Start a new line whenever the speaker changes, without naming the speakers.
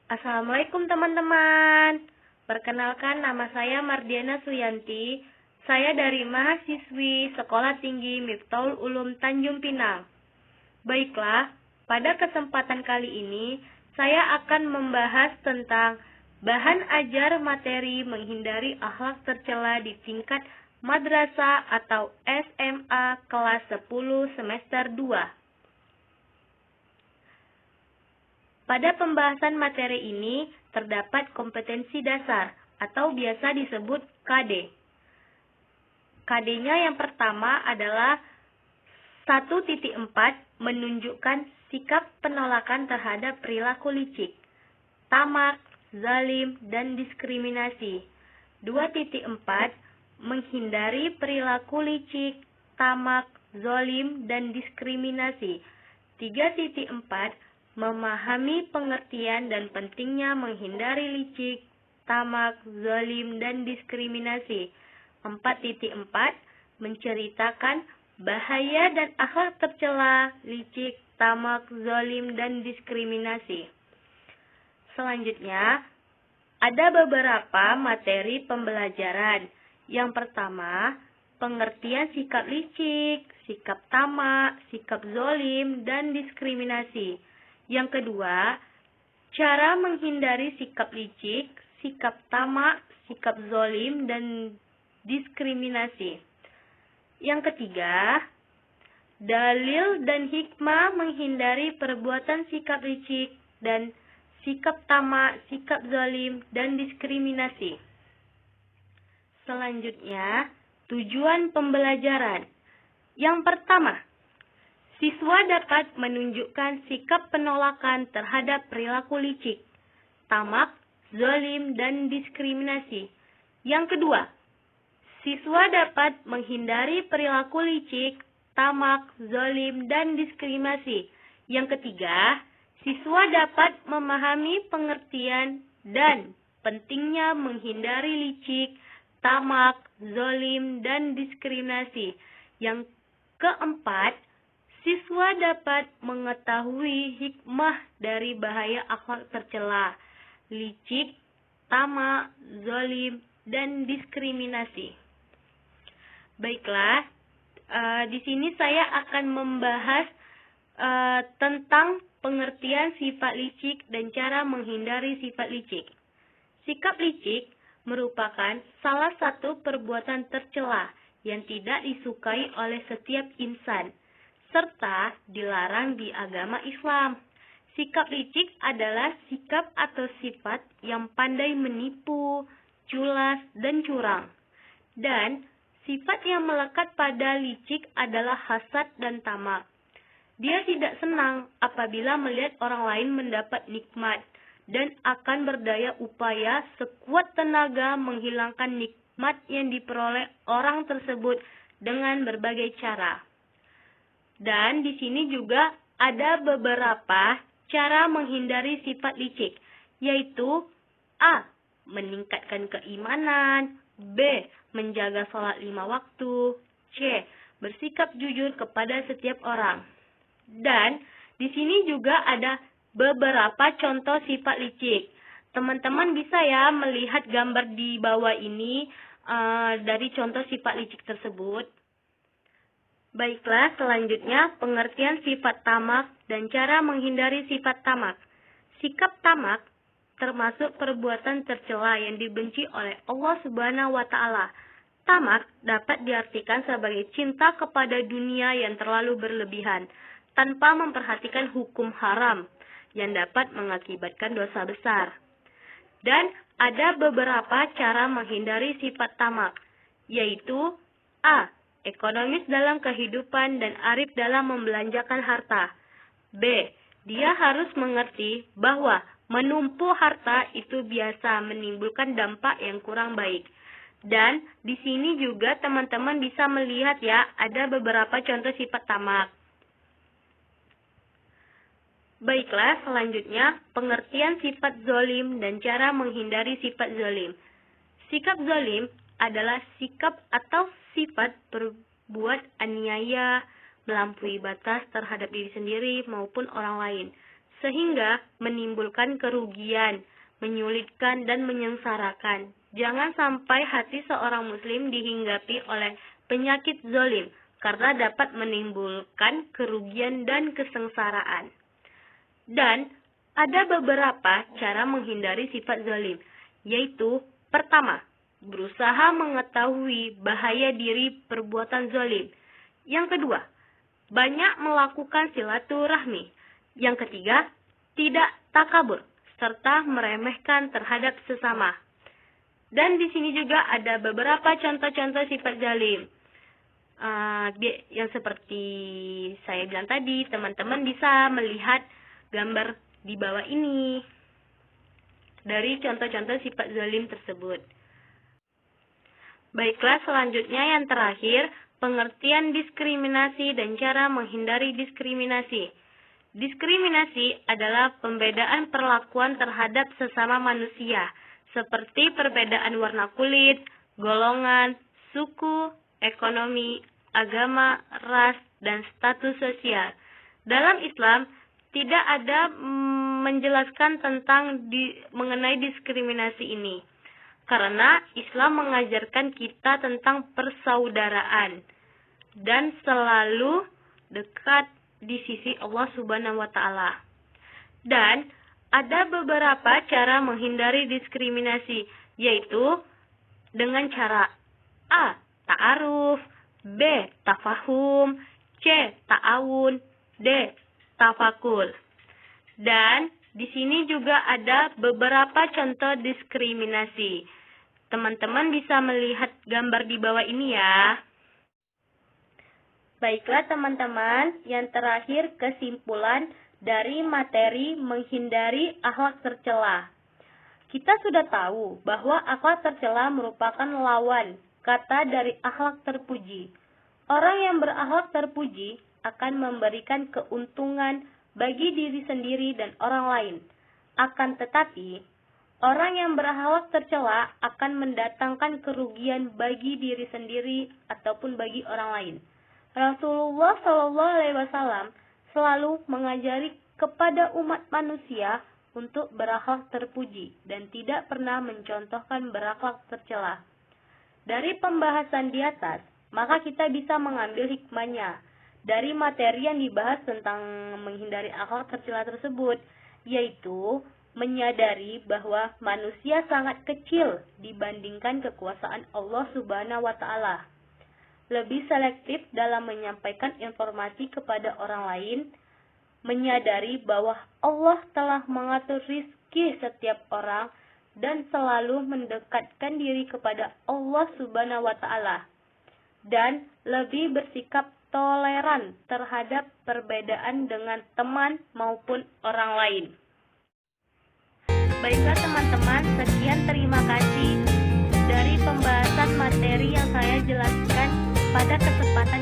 Assalamualaikum teman-teman. Perkenalkan, nama saya Mardiana Suyanti. Saya dari mahasiswi Sekolah Tinggi Miftahul Ulum Tanjung Pinang. Baiklah, pada kesempatan kali ini saya akan membahas tentang bahan ajar materi menghindari akhlak tercela di tingkat madrasah atau SMA kelas 10 semester 2. Pada pembahasan materi ini terdapat kompetensi dasar atau biasa disebut KD. KD-nya yang pertama adalah 1.4 menunjukkan sikap penolakan terhadap perilaku licik, tamak, zalim, dan diskriminasi. 2.4 menghindari perilaku licik, tamak, zalim, dan diskriminasi. 3.4 memahami pengertian dan pentingnya menghindari licik, tamak, zalim, dan diskriminasi. 4.4 menceritakan bahaya dan akhlak tercela, licik, tamak, zalim, dan diskriminasi. Selanjutnya, ada beberapa materi pembelajaran. Yang pertama, pengertian sikap licik, sikap tamak, sikap zalim, dan diskriminasi. Yang kedua, cara menghindari sikap licik, sikap tamak, sikap zalim, dan diskriminasi. Yang ketiga, dalil dan hikmah menghindari perbuatan sikap licik dan sikap tamak, sikap zalim, dan diskriminasi. Selanjutnya, tujuan pembelajaran. Yang pertama, siswa dapat menunjukkan sikap penolakan terhadap perilaku licik, tamak, zalim, dan diskriminasi. Yang kedua, siswa dapat menghindari perilaku licik, tamak, zalim, dan diskriminasi. Yang ketiga, siswa dapat memahami pengertian dan pentingnya menghindari licik, tamak, zalim, dan diskriminasi. Yang keempat, siswa dapat mengetahui hikmah dari bahaya akhlak tercela, licik, tamak, zalim, dan diskriminasi. Baiklah, di sini saya akan membahas tentang pengertian sifat licik dan cara menghindari sifat licik. Sikap licik merupakan salah satu perbuatan tercela yang tidak disukai oleh setiap insan, serta dilarang di agama Islam. Sikap licik adalah sikap atau sifat yang pandai menipu, culas, dan curang. Dan sifat yang melekat pada licik adalah hasad dan tamak. Dia tidak senang apabila melihat orang lain mendapat nikmat dan akan berdaya upaya sekuat tenaga menghilangkan nikmat yang diperoleh orang tersebut dengan berbagai cara. Dan di sini juga ada beberapa cara menghindari sifat licik, yaitu A. Meningkatkan keimanan, B. Menjaga sholat 5 waktu, C. Bersikap jujur kepada setiap orang. Dan di sini juga ada beberapa contoh sifat licik. Teman-teman bisa ya melihat gambar di bawah ini dari contoh sifat licik tersebut. Baiklah, selanjutnya pengertian sifat tamak dan cara menghindari sifat tamak. Sikap tamak termasuk perbuatan tercela yang dibenci oleh Allah Subhanahu wa Ta'ala. Tamak dapat diartikan sebagai cinta kepada dunia yang terlalu berlebihan, tanpa memperhatikan hukum haram yang dapat mengakibatkan dosa besar. Dan ada beberapa cara menghindari sifat tamak, yaitu A. Ekonomis dalam kehidupan dan arif dalam membelanjakan harta. B. Dia harus mengerti bahwa menumpuk harta itu biasa menimbulkan dampak yang kurang baik. Dan di sini juga teman-teman bisa melihat ya, ada beberapa contoh sifat tamak. Baiklah, selanjutnya pengertian sifat zalim dan cara menghindari sifat zalim. Sikap zalim adalah sikap atau sifat berbuat aniaya, melampaui batas terhadap diri sendiri maupun orang lain, sehingga menimbulkan kerugian, menyulitkan dan menyengsarakan. Jangan sampai hati seorang muslim dihinggapi oleh penyakit zalim, karena dapat menimbulkan kerugian dan kesengsaraan. Dan ada beberapa cara menghindari sifat zalim, yaitu pertama, berusaha mengetahui bahaya diri perbuatan zalim. Yang kedua, banyak melakukan silaturahmi. Yang ketiga, tidak takabur serta meremehkan terhadap sesama. Dan di sini juga ada beberapa contoh-contoh sifat zalim. Yang seperti saya bilang tadi, teman-teman bisa melihat gambar di bawah ini dari contoh-contoh sifat zalim tersebut. Baiklah, selanjutnya yang terakhir, pengertian diskriminasi dan cara menghindari diskriminasi. Diskriminasi adalah pembedaan perlakuan terhadap sesama manusia, seperti perbedaan warna kulit, golongan, suku, ekonomi, agama, ras, dan status sosial. Dalam Islam, tidak ada menjelaskan tentang mengenai diskriminasi ini. Karena Islam mengajarkan kita tentang persaudaraan dan selalu dekat di sisi Allah Subhanahu wa Ta'ala. Dan ada beberapa cara menghindari diskriminasi, yaitu dengan cara A. Ta'aruf, B. Tafahum, C. Ta'awun, D. Tafakul. Dan di sini juga ada beberapa contoh diskriminasi. Teman-teman bisa melihat gambar di bawah ini ya. Baiklah teman-teman, yang terakhir kesimpulan dari materi menghindari akhlak tercela. Kita sudah tahu bahwa akhlak tercela merupakan lawan kata dari akhlak terpuji. Orang yang berakhlak terpuji akan memberikan keuntungan bagi diri sendiri dan orang lain. Akan tetapi, orang yang berakhlak tercela akan mendatangkan kerugian bagi diri sendiri ataupun bagi orang lain. Rasulullah SAW selalu mengajari kepada umat manusia untuk berakhlak terpuji dan tidak pernah mencontohkan berakhlak tercela. Dari pembahasan di atas, maka kita bisa mengambil hikmahnya dari materi yang dibahas tentang menghindari akhlak tercela tersebut, yaitu menyadari bahwa manusia sangat kecil dibandingkan kekuasaan Allah Subhanahu wa Ta'ala. Lebih selektif dalam menyampaikan informasi kepada orang lain, menyadari bahwa Allah telah mengatur rizki setiap orang dan selalu mendekatkan diri kepada Allah Subhanahu wa Ta'ala, dan lebih bersikap toleran terhadap perbedaan dengan teman maupun orang lain. Baiklah teman-teman, sekian terima kasih dari pembahasan materi yang saya jelaskan pada kesempatan